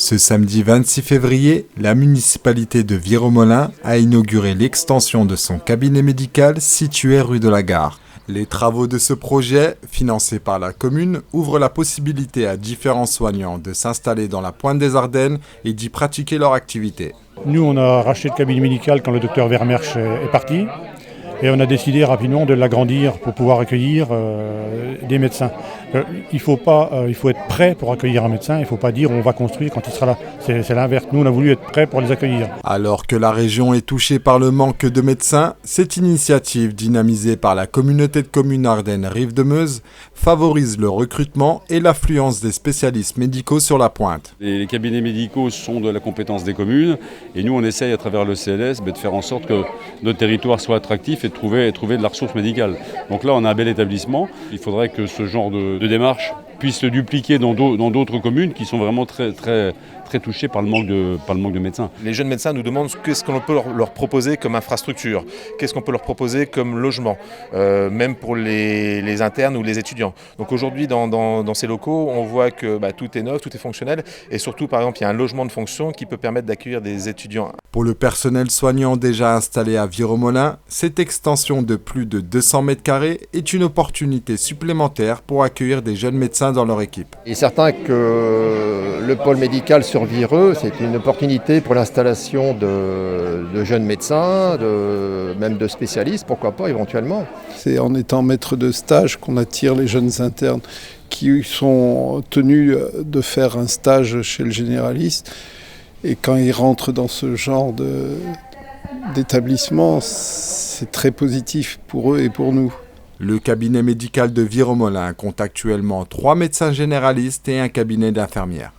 Ce samedi 26 février, la municipalité de Viromolin a inauguré l'extension de son cabinet médical situé rue de la Gare. Les travaux de ce projet, financés par la commune, ouvrent la possibilité à différents soignants de s'installer dans la pointe des Ardennes et d'y pratiquer leur activité. Nous, on a racheté le cabinet médical quand le docteur Vermersch est parti. Et on a décidé rapidement de l'agrandir pour pouvoir accueillir des médecins. Il faut être prêt pour accueillir un médecin, il ne faut pas dire on va construire quand il sera là. C'est l'inverse, nous on a voulu être prêt pour les accueillir. Alors que la région est touchée par le manque de médecins, cette initiative dynamisée par la communauté de communes Ardennes-Rive-de-Meuse favorise le recrutement et l'affluence des spécialistes médicaux sur la pointe. Les cabinets médicaux sont de la compétence des communes et nous on essaye à travers le CLS de faire en sorte que notre territoire soit attractif et de trouver de la ressource médicale. Donc là, on a un bel établissement. Il faudrait que ce genre de démarche puisse se dupliquer dans d'autres communes qui sont vraiment très touchées par le manque de médecins. Les jeunes médecins nous demandent qu'est-ce qu'on peut leur proposer comme infrastructure, qu'est-ce qu'on peut leur proposer comme logement, même pour les internes ou les étudiants. Donc aujourd'hui, dans ces locaux, on voit que tout est neuf, tout est fonctionnel et surtout, par exemple, il y a un logement de fonction qui peut permettre d'accueillir des étudiants. Pour le personnel soignant déjà installé à Viromolin, cette extension de plus de 200 mètres carrés est une opportunité supplémentaire pour accueillir des jeunes médecins dans leur équipe. Il est certain que le pôle médical sur Vireux, c'est une opportunité pour l'installation de jeunes médecins, même de spécialistes, pourquoi pas éventuellement. C'est en étant maître de stage qu'on attire les jeunes internes qui sont tenus de faire un stage chez le généraliste. Et quand ils rentrent dans ce genre d'établissement, c'est très positif pour eux et pour nous. Le cabinet médical de Viromolin compte actuellement 3 médecins généralistes et un cabinet d'infirmières.